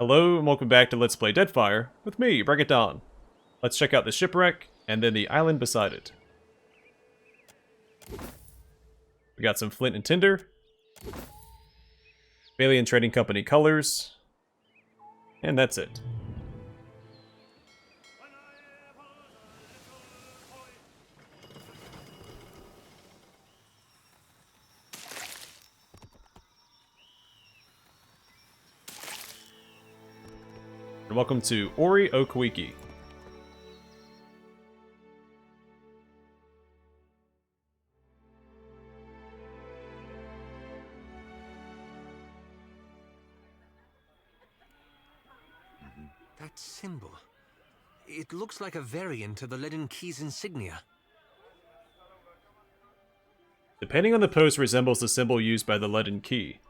Hello and welcome back to Let's Play Deadfire with me, Bring It On. Let's check out the shipwreck and then the island beside it. We got some flint and tinder, Alien Trading Company colors, and that's it. And welcome to Koīki. That symbol. It looks like a variant of the Leaden Key's insignia. Depending on the pose, resembles the symbol used by the Leaden Key.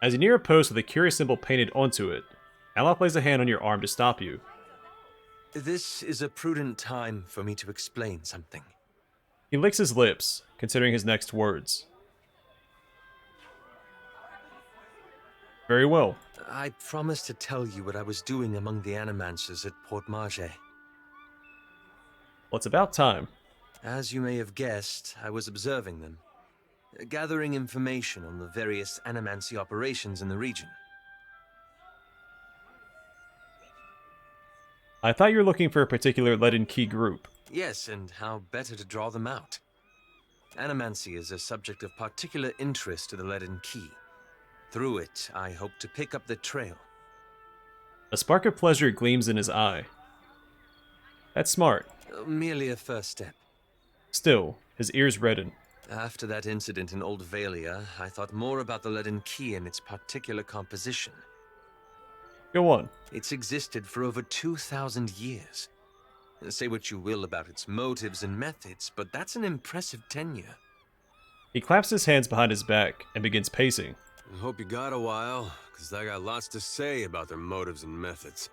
As you near a post with a curious symbol painted onto it, Allah places a hand on your arm to stop you. This is a prudent time for me to explain something. He licks his lips, considering his next words. Very well. I promised to tell you what I was doing among the animancers at Port Marge. Well, it's about time. As you may have guessed, I was observing them, gathering information on the various animancy operations in the region. I thought you were looking for a particular Leaden Key group. Yes, and how better to draw them out. Animancy is a subject of particular interest to the Leaden Key. Through it, I hope to pick up the trail. A spark of pleasure gleams in his eye. That's smart. Merely a first step. Still, his ears redden. After that incident in Old Valia, I thought more about the Leaden Key and its particular composition. Go on. It's existed for over 2,000 years. Say what you will about its motives and methods, but that's an impressive tenure. He claps his hands behind his back and begins pacing. I hope you got a while, because I got lots to say about their motives and methods.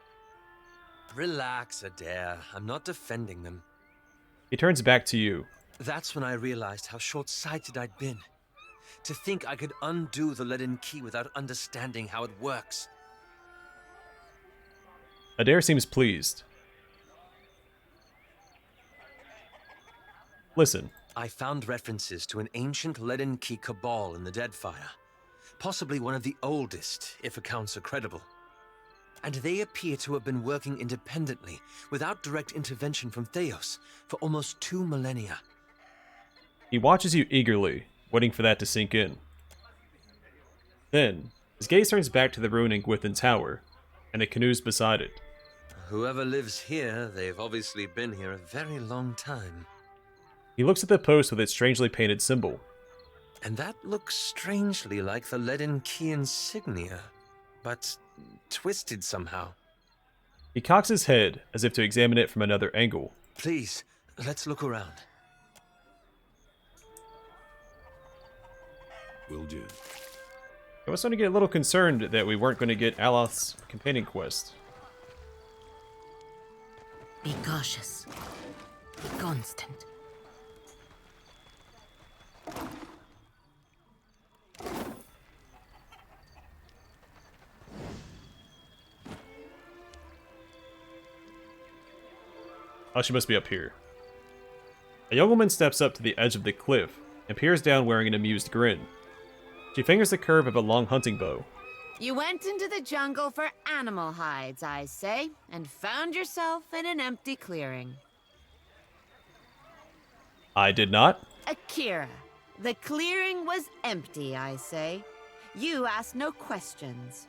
Relax, Adair. I'm not defending them. He turns back to you. That's when I realized how short-sighted I'd been. To think I could undo the Leaden Key without understanding how it works. Adair seems pleased. Listen. I found references to an ancient Leaden Key cabal in the Deadfire. Possibly one of the oldest, if accounts are credible. And they appear to have been working independently, without direct intervention from Theos, for almost 2 millennia. He watches you eagerly, waiting for that to sink in. Then, his gaze turns back to the ruining Gwithin Tower, and the canoes beside it. Whoever lives here, they've obviously been here a very long time. He looks at the post with its strangely painted symbol. And that looks strangely like the Leaden Key insignia, but twisted somehow. He cocks his head as if to examine it from another angle. Please, let's look around. Will do. I was starting to get a little concerned that we weren't going to get Aloth's companion quest. Be cautious. Be constant. Oh, she must be up here. A young woman steps up to the edge of the cliff and peers down wearing an amused grin. She fingers the curve of a long hunting bow. You went into the jungle for animal hides, I say, and found yourself in an empty clearing. I did not. Akira, the clearing was empty, I say. You asked no questions.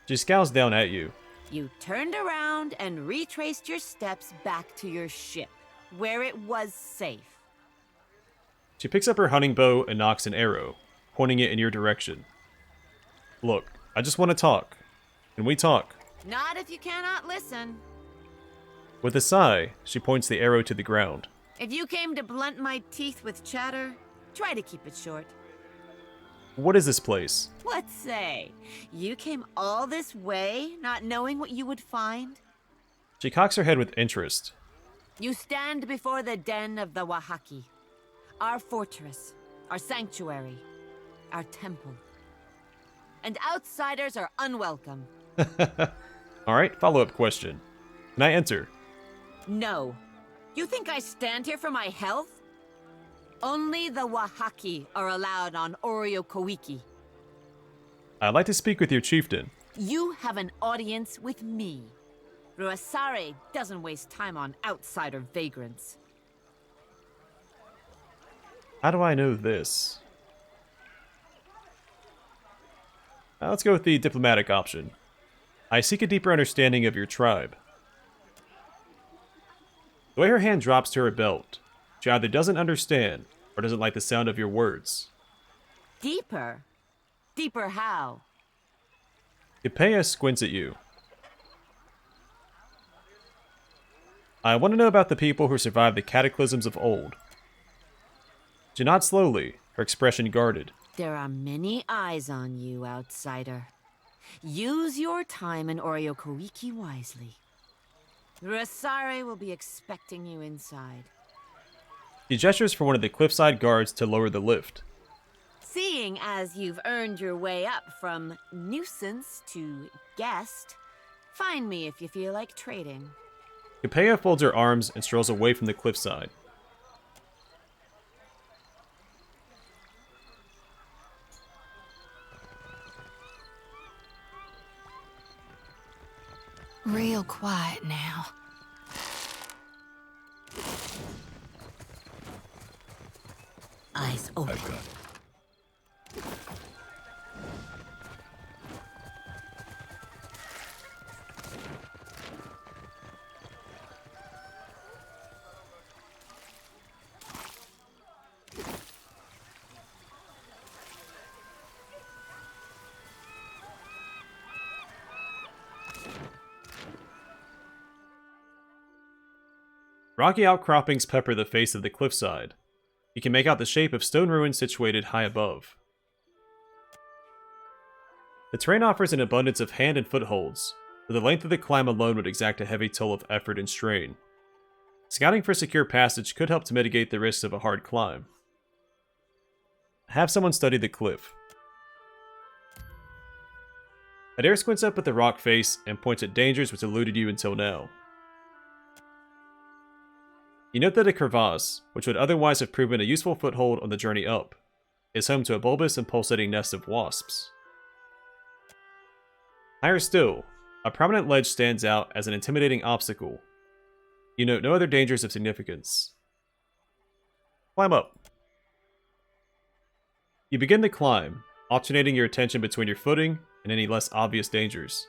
She scowls down at you. You turned around and retraced your steps back to your ship, where it was safe. She picks up her hunting bow and nocks an arrow, pointing it in your direction. Look, I just want to talk. Can we talk? Not if you cannot listen. With a sigh, she points the arrow to the ground. If you came to blunt my teeth with chatter, try to keep it short. What is this place? What say? You came all this way, not knowing what you would find? She cocks her head with interest. You stand before the den of the Wahaki. Our fortress, our sanctuary, our temple. and outsiders are unwelcome. Alright, follow-up question. Can I enter? No. You think I stand here for my health? Only the Wahaki are allowed on Koīki. I'd like to speak with your chieftain. You have an audience with me. Ruasare doesn't waste time on outsider vagrants. How do I know this? Let's go with the diplomatic option. I seek a deeper understanding of your tribe. The way her hand drops to her belt, she either doesn't understand or doesn't like the sound of your words. Deeper? Deeper how? Ipea squints at you. I want to know about the people who survived the cataclysms of old. She nods slowly, her expression guarded. There are many eyes on you, outsider. Use your time in Koīki wisely. Ruasare will be expecting you inside. She gestures for one of the cliffside guards to lower the lift. Seeing as you've earned your way up from nuisance to guest, find me if you feel like trading. Ipea folds her arms and strolls away from the cliffside. Real quiet now. Eyes open. Rocky outcroppings pepper the face of the cliffside. You can make out the shape of stone ruins situated high above. The terrain offers an abundance of hand and footholds, but the length of the climb alone would exact a heavy toll of effort and strain. Scouting for secure passage could help to mitigate the risks of a hard climb. Have someone study the cliff. Adair squints up at the rock face and points at dangers which eluded you until now. You note that a crevasse, which would otherwise have proven a useful foothold on the journey up, is home to a bulbous and pulsating nest of wasps. Higher still, a prominent ledge stands out as an intimidating obstacle. You note no other dangers of significance. Climb up. You begin the climb, alternating your attention between your footing and any less obvious dangers.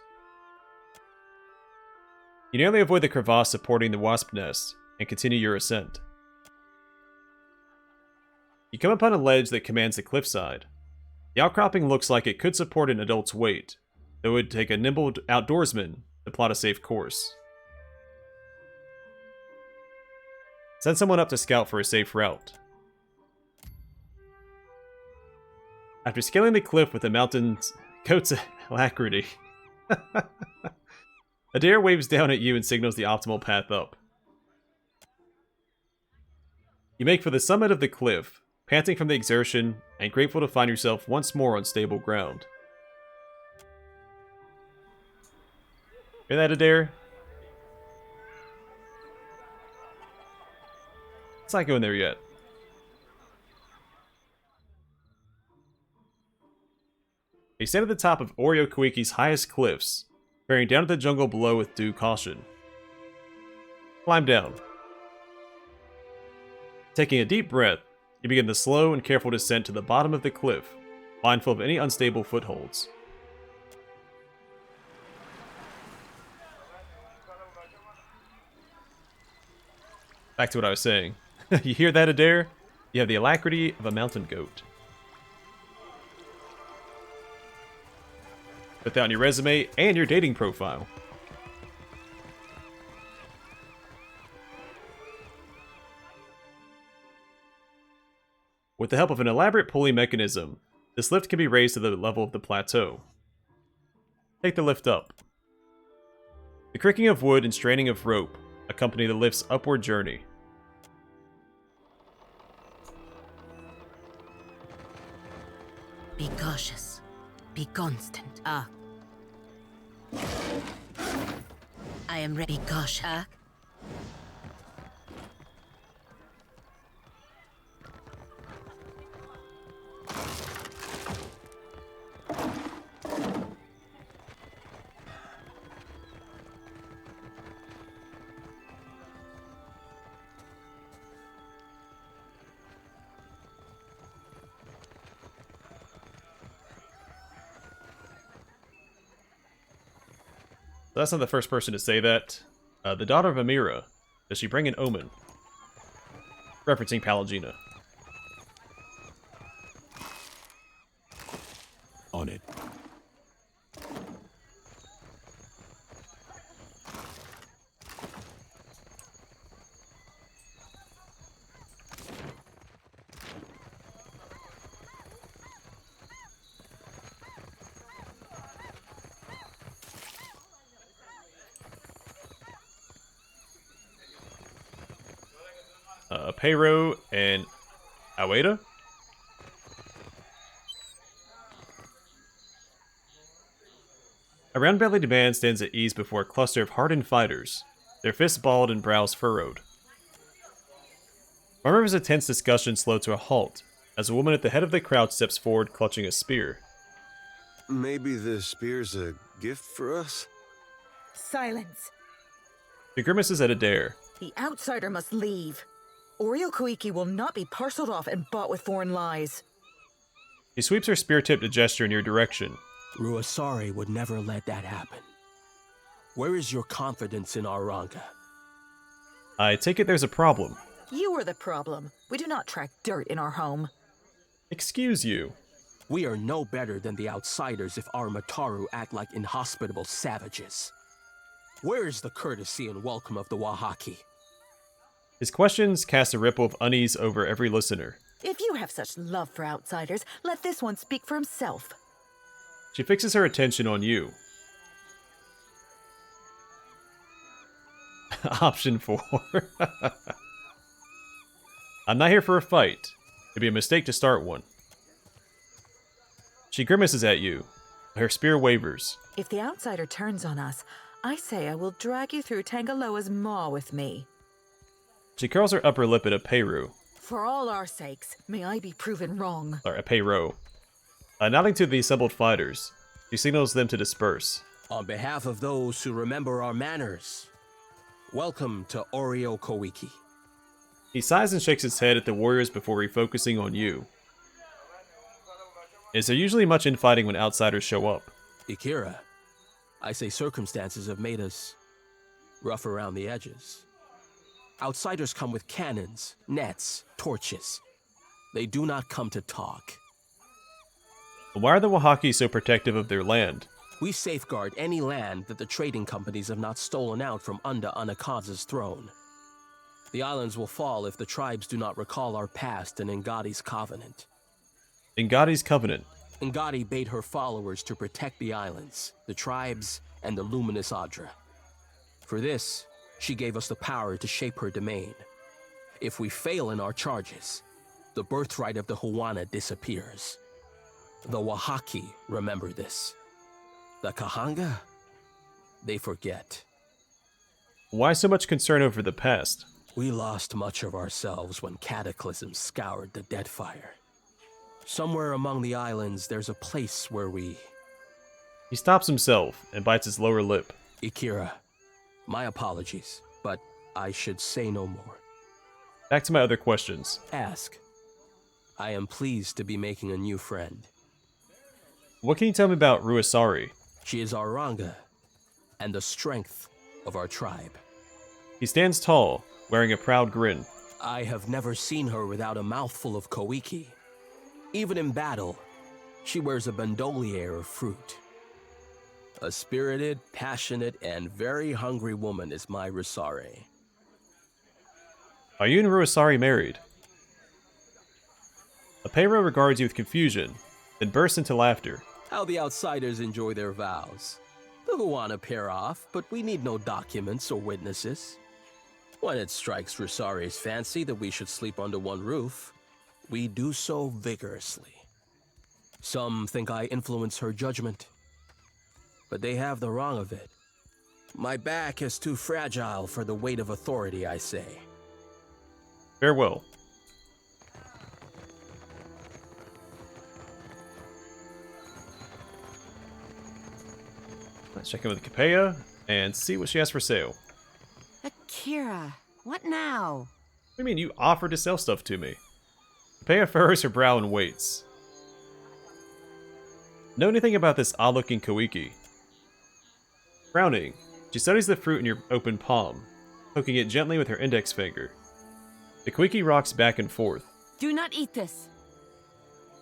You nearly avoid the crevasse supporting the wasp nest, and continue your ascent. You come upon a ledge that commands the cliffside. The outcropping looks like it could support an adult's weight, though it would take a nimble outdoorsman to plot a safe course. Send someone up to scout for a safe route. After scaling the cliff with the mountain's coat's alacrity, Adair waves down at you and signals the optimal path up. You make for the summit of the cliff, panting from the exertion and grateful to find yourself once more on stable ground. Hear that, Adair? Let's not go in there yet. You stand at the top of Koīki's highest cliffs, peering down at the jungle below with due caution. Climb down. Taking a deep breath, you begin the slow and careful descent to the bottom of the cliff, mindful of any unstable footholds. Back to what I was saying. You hear that, Adair? You have the alacrity of a mountain goat. Put that on your resume and your dating profile. With the help of an elaborate pulley mechanism, this lift can be raised to the level of the plateau. Take the lift up. The creaking of wood and straining of rope accompany the lift's upward journey. Be cautious. Be constant. Ah. I am ready. Be cautious. That's not the first person to say that. The daughter of Amira. Does she bring an omen? Referencing Palagina. On it. Peiro and Aweda? A round-bellied man stands at ease before a cluster of hardened fighters, their fists balled and brows furrowed. Murmurs of tense discussion slow to a halt, as a woman at the head of the crowd steps forward clutching a spear. Maybe the spear's a gift for us? Silence. She grimaces at Adair. The outsider must leave. Koīki will not be parceled off and bought with foreign lies. She sweeps her spear-tipped gesture in your direction. Ruasari would never let that happen. Where is your confidence in Aranga? I take it there's a problem. You are the problem. We do not track dirt in our home. Excuse you. We are no better than the outsiders if our Mataru act like inhospitable savages. Where is the courtesy and welcome of the Wahaki? His questions cast a ripple of unease over every listener. If you have such love for outsiders, let this one speak for himself. She fixes her attention on you. Option 4. I'm not here for a fight. It'd be a mistake to start one. She grimaces at you. Her spear wavers. If the outsider turns on us, I say I will drag you through Tangaloa's maw with me. She curls her upper lip at a Peiro. For all our sakes, may I be proven wrong. Or a Peiro. Nodding to the assembled fighters, she signals them to disperse. On behalf of those who remember our manners, welcome to Koīki. He sighs and shakes his head at the warriors before refocusing on you. Is there usually much infighting when outsiders show up? Ikira, I say circumstances have made us rough around the edges. Outsiders come with cannons, nets, torches. They do not come to talk. Why are the Wahaki so protective of their land? We safeguard any land that the trading companies have not stolen out from under Anakaza's throne. The islands will fall if the tribes do not recall our past and Ngadi's covenant. Ngadi's covenant. Ngadi bade her followers to protect the islands, the tribes, and the luminous Adra. For this, she gave us the power to shape her domain. If we fail in our charges, the birthright of the Huana disappears. The Wahaki remember this. The Kahanga, they forget. Why so much concern over the past? We lost much of ourselves when cataclysm scoured the Deadfire. Somewhere among the islands, there's a place where we... He stops himself and bites his lower lip. Ikira, my apologies, but I should say no more. Back to my other questions. Ask. I am pleased to be making a new friend. What can you tell me about Ruasari? She is our Ranga, and the strength of our tribe. He stands tall, wearing a proud grin. I have never seen her without a mouthful of Koīki. Even in battle, she wears a bandolier of fruit. A spirited, passionate, and very hungry woman is my Rusare. Are you and Ruasari married? Apero regards you with confusion, then bursts into laughter. How the outsiders enjoy their vows. The Huana pair off, but we need no documents or witnesses. When it strikes Rusare's fancy that we should sleep under one roof, we do so vigorously. Some think I influence her judgment, but they have the wrong of it. My back is too fragile for the weight of authority, I say. Farewell. Let's check in with Capella and see what she has for sale. Akira, what now? What do you mean you offered to sell stuff to me? Capella furrows her brow and waits. Know anything about this odd-looking Koīki? Frowning, she studies the fruit in your open palm, poking it gently with her index finger. The Koīki rocks back and forth. Do not eat this.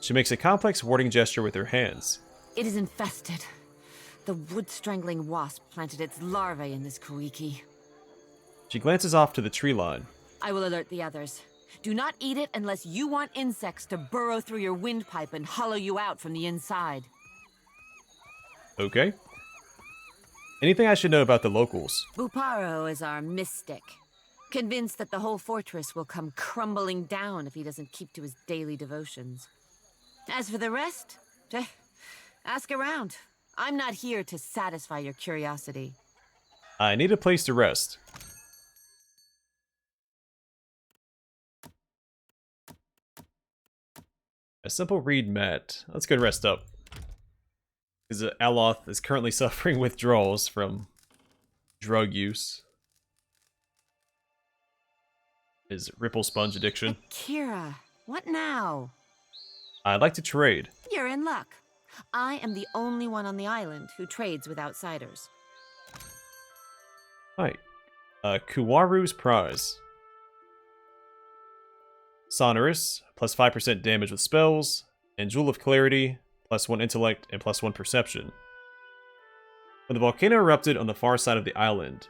She makes a complex warding gesture with her hands. It is infested. The wood-strangling wasp planted its larvae in this Koīki. She glances off to the tree line. I will alert the others. Do not eat it unless you want insects to burrow through your windpipe and hollow you out from the inside. Okay. Anything I should know about the locals? Buparo is our mystic, convinced that the whole fortress will come crumbling down if he doesn't keep to his daily devotions. As for the rest, ask around. I'm not here to satisfy your curiosity. I need a place to rest. A simple reed mat. Let's go and rest up. Because Aloth is currently suffering withdrawals from drug use. His ripple sponge addiction. Akira, what now? I'd like to trade. You're in luck. I am the only one on the island who trades with outsiders. Hi. Kuwaru's Prize. Sonorous, plus 5% damage with spells, and Jewel of Clarity, plus 1 intellect and plus 1 perception. When the volcano erupted on the far side of the island,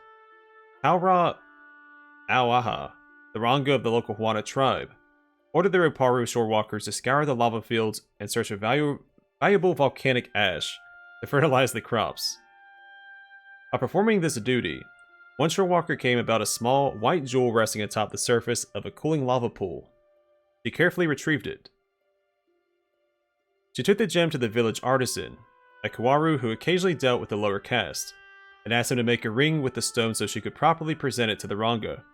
Awaha, the Ranga of the local Hwana tribe, ordered the Roparu shorewalkers to scour the lava fields and search for valuable volcanic ash to fertilize the crops. While performing this duty, one shorewalker came about a small white jewel resting atop the surface of a cooling lava pool. She carefully retrieved it. She took the gem to the village artisan, a Kawaru who occasionally dealt with the lower caste, and asked him to make a ring with the stone so she could properly present it to the Ranga.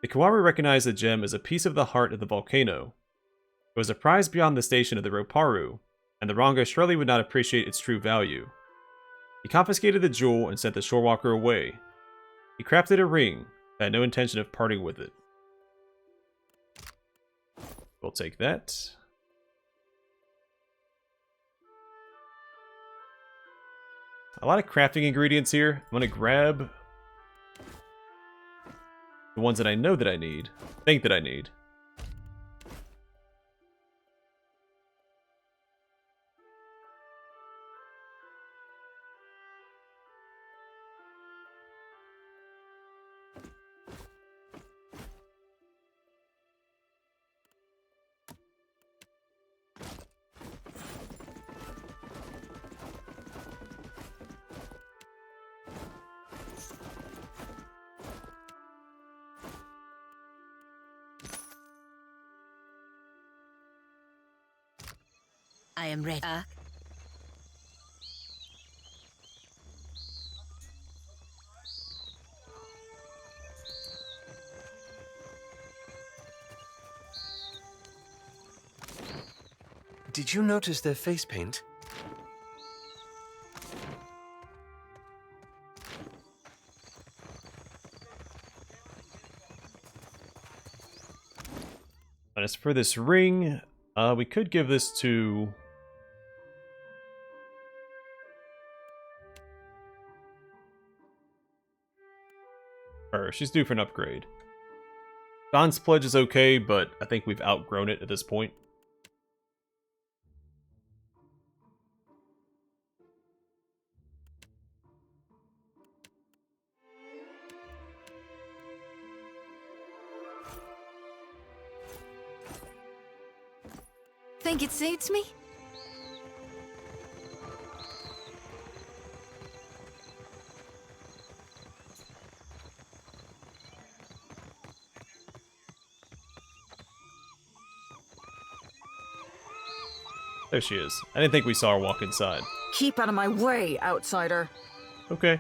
The Kawaru recognized the gem as a piece of the heart of the volcano. It was a prize beyond the station of the Roparu, and the Ranga surely would not appreciate its true value. He confiscated the jewel and sent the shorewalker away. He crafted a ring, but had no intention of parting with it. We'll take that. A lot of crafting ingredients here. I'm going to grab the ones that I know that I need. Think that I need. I am ready. Did you notice their face paint? And as for this ring, we could give this to... her. She's due for an upgrade. Don's Pledge is okay, but I think we've outgrown it at this point. Think it suits me? There she is. I didn't think we saw her walk inside. Keep out of my way, outsider. Okay.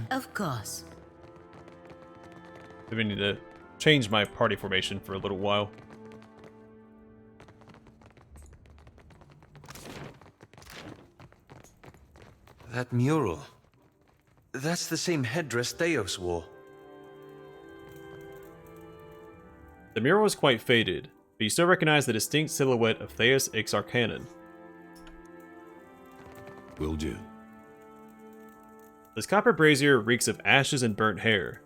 Of course. We need to change my party formation for a little while. That mural. That's the same headdress Theos wore. The mural is quite faded, but you still recognize the distinct silhouette of Theos Ix Arcanon. Will do. This copper brazier reeks of ashes and burnt hair.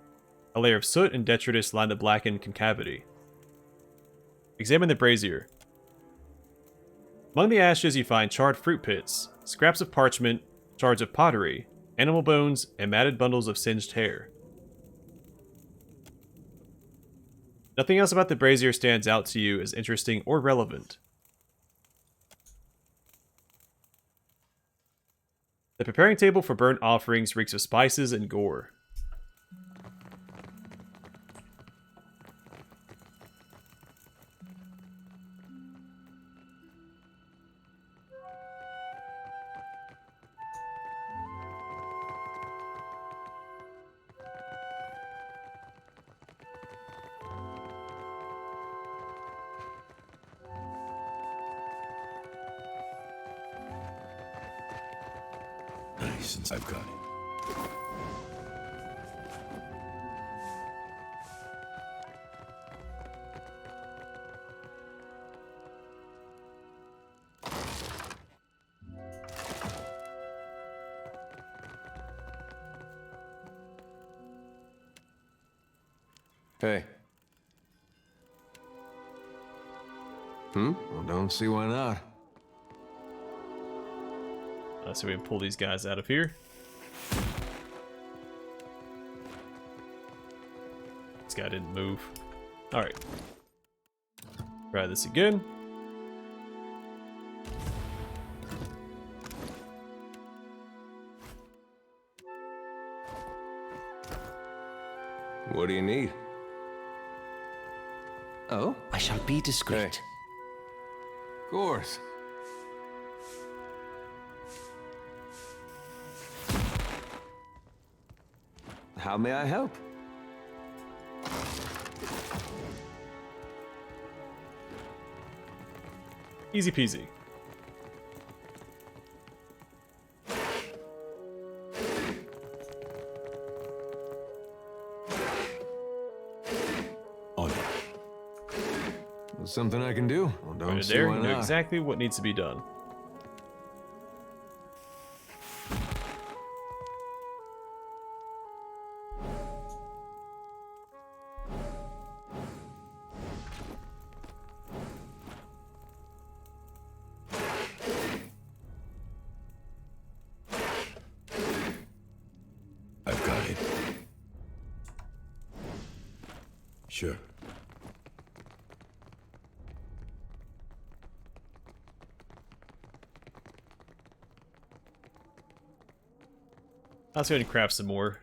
A layer of soot and detritus line the blackened concavity. Examine the brazier. Among the ashes you find charred fruit pits, scraps of parchment, shards of pottery, animal bones, and matted bundles of singed hair. Nothing else about the brazier stands out to you as interesting or relevant. The preparing table for burnt offerings reeks of spices and gore. Nice, since I've got it. Hey. Well, don't see why not. So we can pull these guys out of here. This guy didn't move. Alright. Try this again. What do you need? Oh, I shall be discreet. Hey. Of course. How may I help? Easy peasy. On it. There's something I can do. Well, don't Right see there, why you know not. exactly what needs to be done. I've got it. Sure. I'll go ahead and craft some more.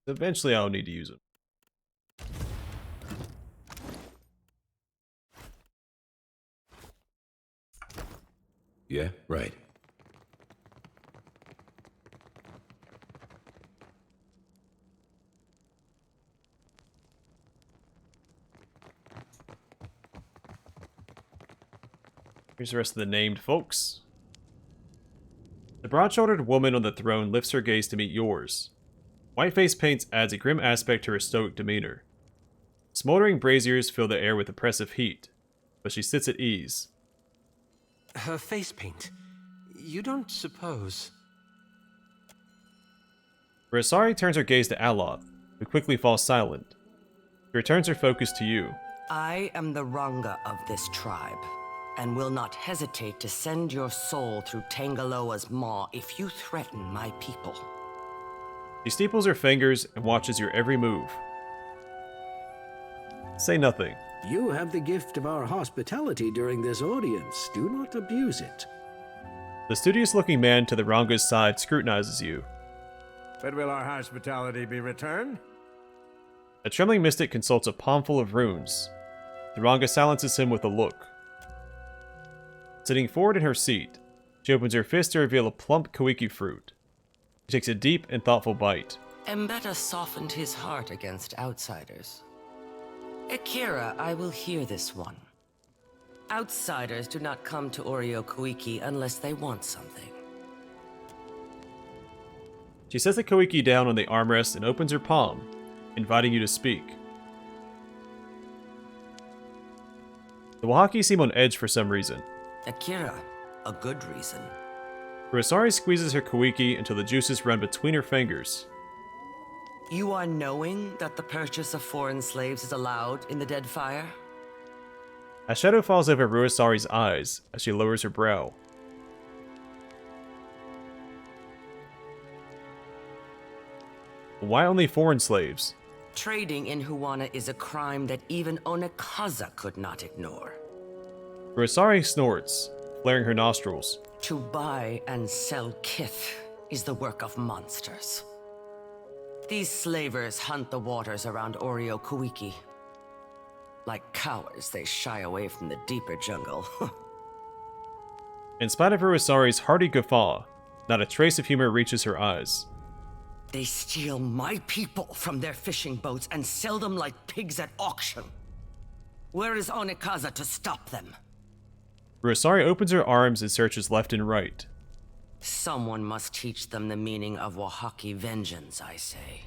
Eventually I'll need to use them. Yeah, right. Here's the rest of the named folks. The broad-shouldered woman on the throne lifts her gaze to meet yours. White face paint adds a grim aspect to her stoic demeanor. Smoldering braziers fill the air with oppressive heat, but she sits at ease. Her face paint. You don't suppose... Rasari turns her gaze to Aloth, who quickly falls silent. She returns her focus to you. I am the Ranga of this tribe, and will not hesitate to send your soul through Tangaloa's maw if you threaten my people. She steeples her fingers and watches your every move. Say nothing. You have the gift of our hospitality during this audience. Do not abuse it. The studious-looking man to the Ranga's side scrutinizes you. But will our hospitality be returned? A trembling mystic consults a palmful of runes. The Ranga silences him with a look. Sitting forward in her seat, she opens her fist to reveal a plump Koīki fruit. She takes a deep and thoughtful bite. Mbeta softened his heart against outsiders. Akira, I will hear this one. Outsiders do not come to Koīki unless they want something. She sets the Koīki down on the armrest and opens her palm, inviting you to speak. The Wahaki seem on edge for some reason. Akira, a good reason. Urasari squeezes her Koīki until the juices run between her fingers. You are knowing that the purchase of foreign slaves is allowed in the Deadfire? A shadow falls over Ruasari's eyes as she lowers her brow. Why only foreign slaves? Trading in Huana is a crime that even Onekaza could not ignore. Ruasari snorts, flaring her nostrils. To buy and sell kith is the work of monsters. These slavers hunt the waters around Koīki. Like cowards, they shy away from the deeper jungle. In spite of Ruasari's hearty guffaw, not a trace of humor reaches her eyes. They steal my people from their fishing boats and sell them like pigs at auction. Where is Onekaza to stop them? Ruasari opens her arms and searches left and right. Someone must teach them the meaning of Wahaki vengeance, I say.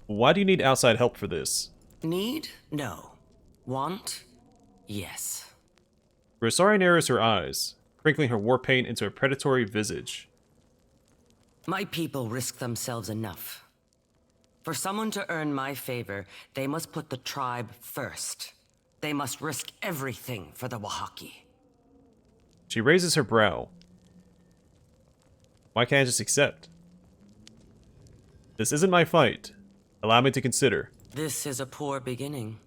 Why do you need outside help for this? Need? No. Want? Yes. Ruasari narrows her eyes, crinkling her war paint into a predatory visage. My people risk themselves enough. For someone to earn my favor, they must put the tribe first. They must risk everything for the Wahaki. She raises her brow. Why can't I just accept? This isn't my fight. Allow me to consider. This is a poor beginning.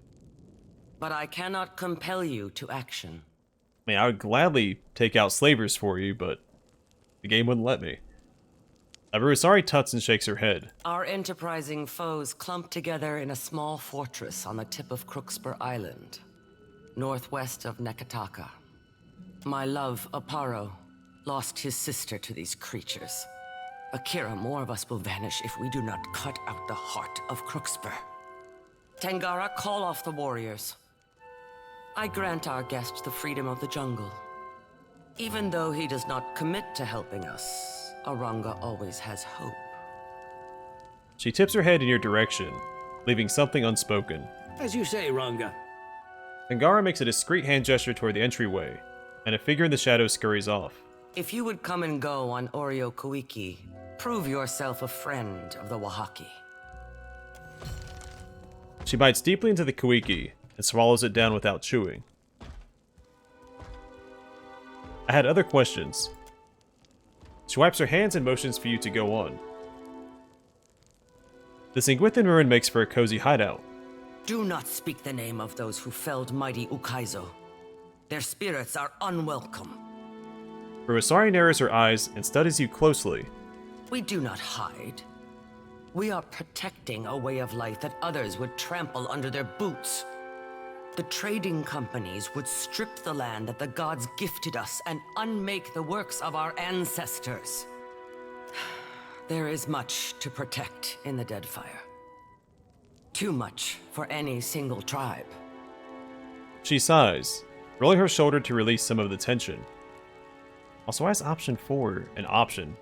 But I cannot compel you to action. I mean, I would gladly take out slavers for you, but the game wouldn't let me. Ruasari tuts and shakes her head. Our enterprising foes clump together in a small fortress on the tip of Crooksburg Island, northwest of Nekataka. My love, Aparo, lost his sister to these creatures. Akira, more of us will vanish if we do not cut out the heart of Crooksburg. Tangara, call off the warriors. I grant our guest the freedom of the jungle. Even though he does not commit to helping us, Aranga always has hope. She tips her head in your direction, leaving something unspoken. As you say, Ranga. Tangara makes a discreet hand gesture toward the entryway, and a figure in the shadows scurries off. If you would come and go on Koīki, prove yourself a friend of the Wahaki. She bites deeply into the Koīki and swallows it down without chewing. I had other questions. She wipes her hands and motions for you to go on. The Singwithan ruin makes for a cozy hideout. Do not speak the name of those who felled mighty Ukaizo. Their spirits are unwelcome. Ruasari narrows her eyes and studies you closely. We do not hide. We are protecting a way of life that others would trample under their boots. The trading companies would strip the land that the gods gifted us and unmake the works of our ancestors. There is much to protect in the Deadfire. Too much for any single tribe. She sighs, rolling her shoulder to release some of the tension. Also, why is option 4 an option?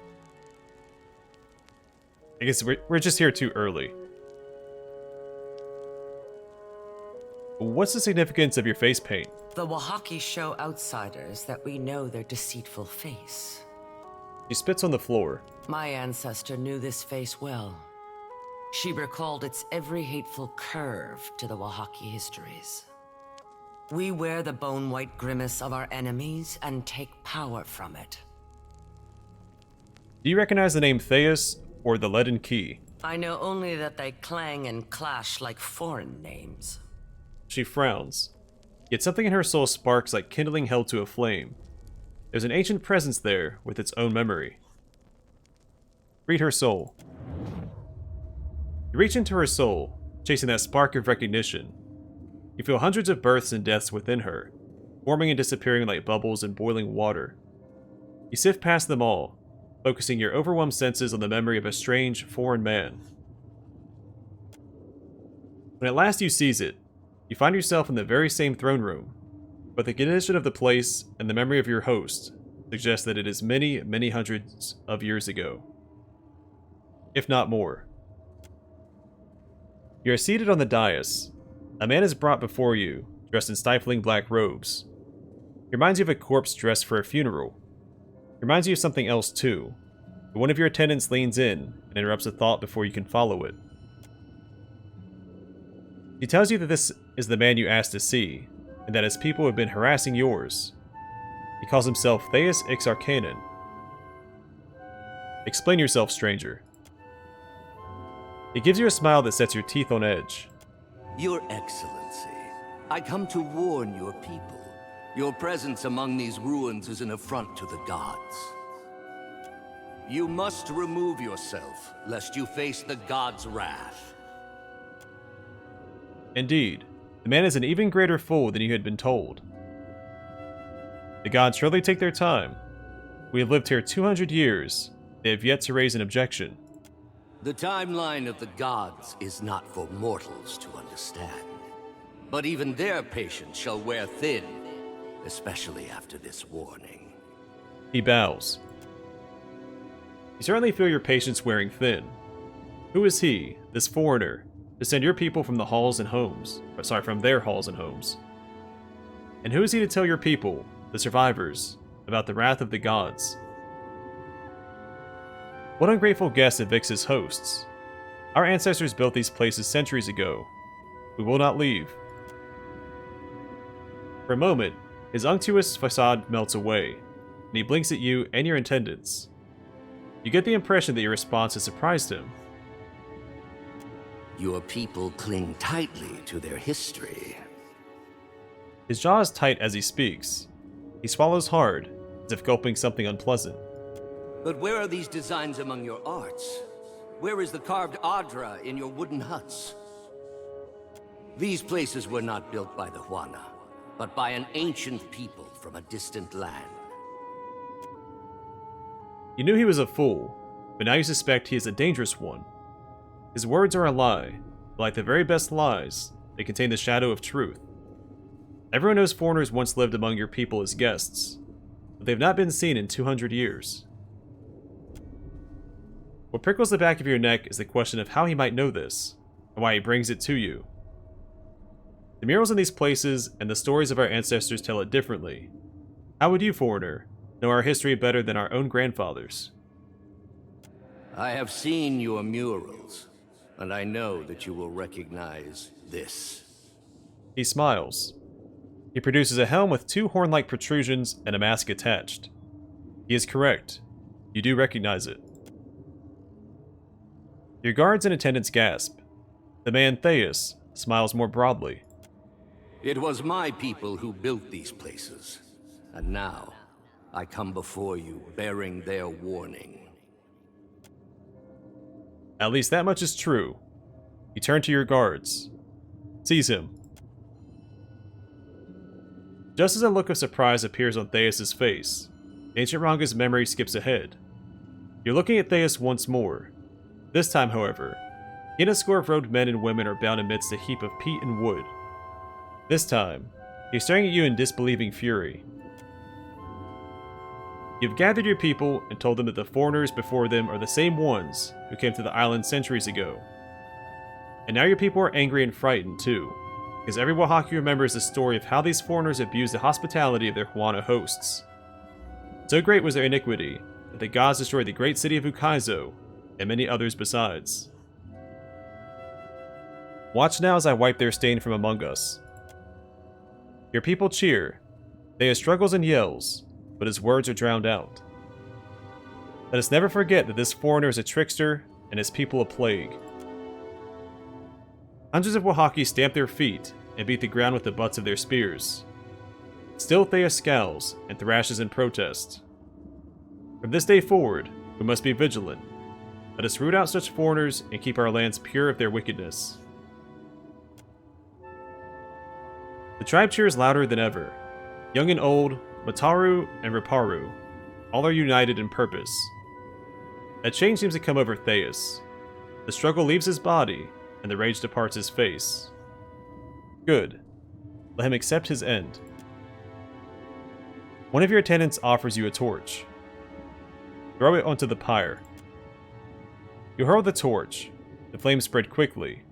I guess we're just here too early. What's the significance of your face paint? The Wahaki show outsiders that we know their deceitful face. She spits on the floor. My ancestor knew this face well. She recalled its every hateful curve to the Wahaki histories. We wear the bone-white grimace of our enemies and take power from it. Do you recognize the name Theus or the Leaden Key. I know only that they clang and clash like foreign names. She frowns, yet something in her soul sparks like kindling held to a flame. There's an ancient presence there with its own memory. Read her soul. You reach into her soul, chasing that spark of recognition. You feel hundreds of births and deaths within her, forming and disappearing like bubbles in boiling water. You sift past them all, focusing your overwhelmed senses on the memory of a strange, foreign man. When at last you seize it, you find yourself in the very same throne room, but the condition of the place and the memory of your host suggest that it is many, many hundreds of years ago, if not more. You are seated on the dais. A man is brought before you, dressed in stifling black robes. He reminds you of a corpse dressed for a funeral. He reminds you of something else too, but one of your attendants leans in and interrupts a thought before you can follow it. He tells you that this is the man you asked to see, and that his people have been harassing yours. He calls himself Theus Ix Arcanon. Explain yourself, stranger. He gives you a smile that sets your teeth on edge. Your Excellency, I come to warn your people. Your presence among these ruins is an affront to the gods. You must remove yourself, lest you face the gods' wrath. Indeed, the man is an even greater fool than you had been told. The gods surely take their time. We have lived here 200 years. They have yet to raise an objection. The timeline of the gods is not for mortals to understand. But even their patience shall wear thin, especially after this warning. He bows. You certainly feel your patience wearing thin. Who is he, this foreigner, to send your people from the halls and homes, from their halls and homes? And who is he to tell your people, the survivors, about the wrath of the gods? What ungrateful guests of Vix's hosts? Our ancestors built these places centuries ago. We will not leave. For a moment, his unctuous facade melts away, and he blinks at you and your attendants. You get the impression that your response has surprised him. Your people cling tightly to their history. His jaw is tight as he speaks. He swallows hard, as if gulping something unpleasant. But where are these designs among your arts? Where is the carved Adra in your wooden huts? These places were not built by the Huana, but by an ancient people from a distant land. You knew he was a fool, but now you suspect he is a dangerous one. His words are a lie, but like the very best lies, they contain the shadow of truth. Everyone knows foreigners once lived among your people as guests, but they have not been seen in 200 years. What prickles the back of your neck is the question of how he might know this, and why he brings it to you. The murals in these places and the stories of our ancestors tell it differently. How would you, foreigner, know our history better than our own grandfathers? I have seen your murals, and I know that you will recognize this. He smiles. He produces a helm with 2 horn-like protrusions and a mask attached. He is correct. You do recognize it. Your guards and attendants gasp. The man Theus smiles more broadly. It was my people who built these places, and now I come before you bearing their warning. At least that much is true. You turn to your guards. Seize him. Just as a look of surprise appears on Theus's face, Ancient Ranga's memory skips ahead. You're looking at Theus once more. This time, however, he and a score of robed men and women are bound amidst a heap of peat and wood. This time, he's staring at you in disbelieving fury. You've gathered your people and told them that the foreigners before them are the same ones who came to the island centuries ago. And now your people are angry and frightened too, because every Wahaki remembers the story of how these foreigners abused the hospitality of their Huana hosts. So great was their iniquity that the gods destroyed the great city of Ukaizo and many others besides. Watch now as I wipe their stain from among us. Your people cheer. Theus struggles and yells, but his words are drowned out. Let us never forget that this foreigner is a trickster, and his people a plague. Hundreds of Wahaki stamp their feet and beat the ground with the butts of their spears. Still Thea scowls and thrashes in protest. From this day forward, we must be vigilant. Let us root out such foreigners and keep our lands pure of their wickedness. The tribe cheers louder than ever. Young and old, Mataru and Riparu, all are united in purpose. A change seems to come over Theus. The struggle leaves his body, and the rage departs his face. Good. Let him accept his end. One of your attendants offers you a torch. Throw it onto the pyre. You hurl the torch. The flames spread quickly.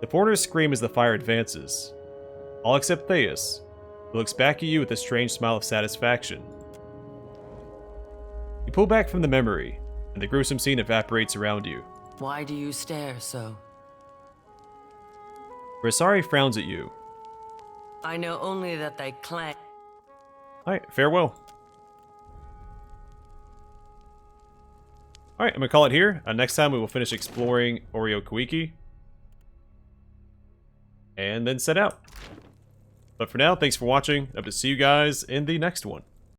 The foreigners scream as the fire advances. All except Theus, who looks back at you with a strange smile of satisfaction. You pull back from the memory, and the gruesome scene evaporates around you. Why do you stare so? Rasari frowns at you. I know only that they clang. Alright, farewell. Alright, I'm going to call it here. Next time we will finish exploring Koīki. And then set out. But for now, thanks for watching. I hope to see you guys in the next one.